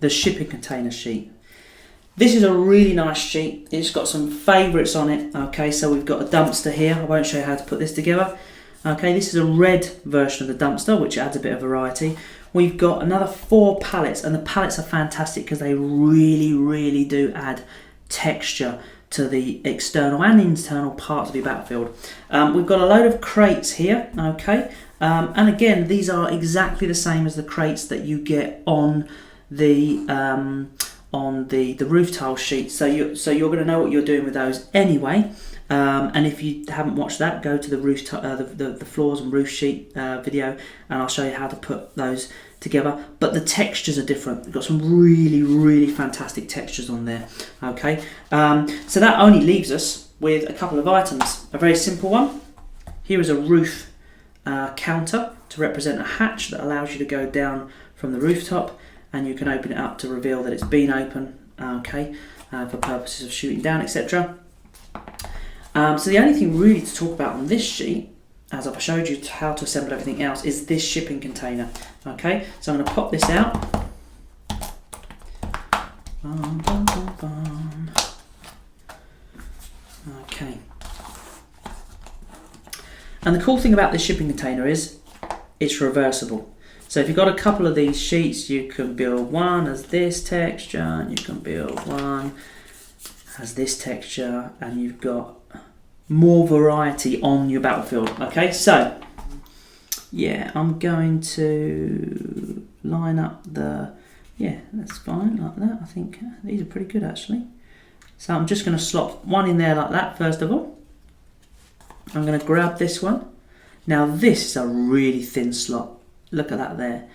the shipping container sheet. This is a really nice sheet. It's got some favourites on it. Okay, so we've got a dumpster here. I won't show you how to put this together. Okay, this is a red version of the dumpster, which adds a bit of variety. We've got another 4 pallets, and the pallets are fantastic because they really do add texture to the external and internal parts of your battlefield. We've got a load of crates here, okay, and again, these are exactly the same as the crates that you get on the roof tile sheet. So you're going to know what you're doing with those anyway. And if you haven't watched that, go to the roof the floors and roof sheet video, and I'll show you how to put those together. But the textures are different. We've got some really fantastic textures on there. Okay, so that only leaves us with a couple of items. A very simple one. Here is a roof counter to represent a hatch that allows you to go down from the rooftop, and you can open it up to reveal that it's been open. Okay, for purposes of shooting down, etc. So the only thing really to talk about on this sheet, as I've showed you how to assemble everything else, is this shipping container. Okay, so I'm going to pop this out. Okay. And the cool thing about this shipping container is it's reversible. So if you've got a couple of these sheets, you can build one as this texture, and you can build one as this texture, and you've got more variety on your battlefield. Okay, so yeah, I'm going to line up that's fine, like that. I think these are pretty good actually. So I'm just going to slot one in there like that first of all. I'm going to grab this one. Now this is a really thin slot. Look at that there.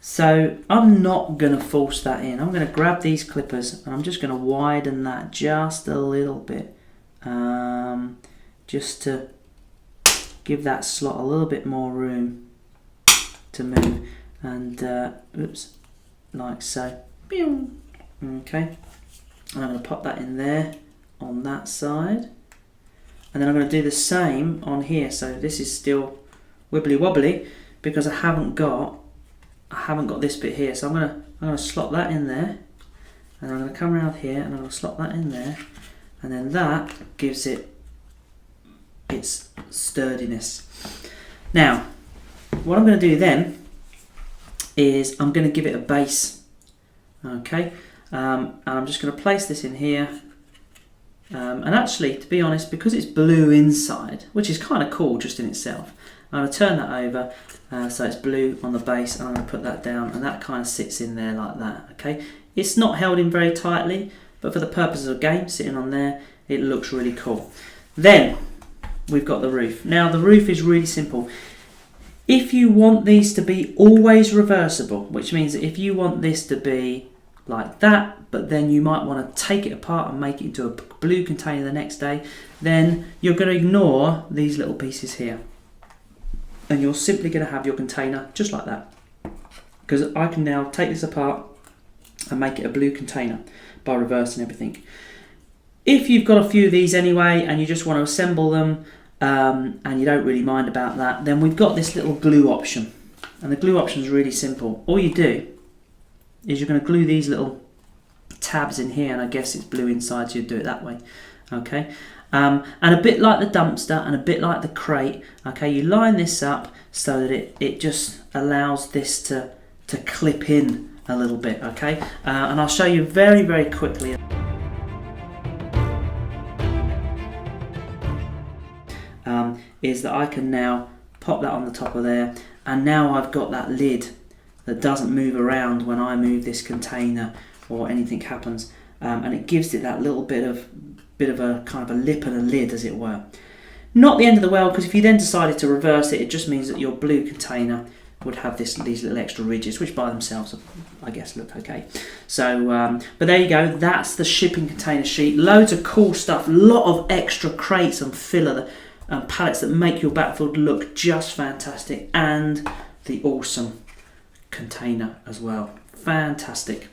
So I'm not going to force that in. I'm going to grab these clippers and I'm just going to widen that just a little bit. Just to give that slot a little bit more room to move, and oops, like so. Okay, and I'm going to pop that in there on that side, and then I'm going to do the same on here. So this is still wibbly wobbly because I haven't got this bit here. So I'm going to slot that in there, and I'm going to come around here and I'm going to slot that in there, and then that gives it its sturdiness. Now, what I'm going to do then is I'm going to give it a base. Okay, and I'm just going to place this in here. And actually, to be honest, because it's blue inside, which is kind of cool just in itself, I'm going to turn that over so it's blue on the base, and I'm going to put that down, and that kind of sits in there like that. Okay, it's not held in very tightly, but for the purposes of game, sitting on there, it looks really cool. Then we've got the roof. Now the roof is really simple. If you want these to be always reversible, which means that if you want this to be like that, but then you might want to take it apart and make it into a blue container the next day, then you're going to ignore these little pieces here. And you're simply going to have your container just like that. Because I can now take this apart and make it a blue container by reversing everything. If you've got a few of these anyway and you just want to assemble them and you don't really mind about that, then we've got this little glue option. And the glue option is really simple. All you do is you're going to glue these little tabs in here, and I guess it's blue inside, so you do it that way. Okay, and a bit like the dumpster and a bit like the crate, okay, you line this up so that it just allows this to clip in a little bit. Okay, and I'll show you very quickly. Is that I can now pop that on the top of there, and now I've got that lid that doesn't move around when I move this container or anything happens, and it gives it that little bit of a kind of a lip and a lid, as it were. Not the end of the world, because if you then decided to reverse it, it just means that your blue container would have these little extra ridges, which by themselves, I guess, look okay. So, but there you go. That's the shipping container sheet. Loads of cool stuff. A lot of extra crates and filler pallets that make your battlefield look just fantastic, and the awesome container as well. Fantastic.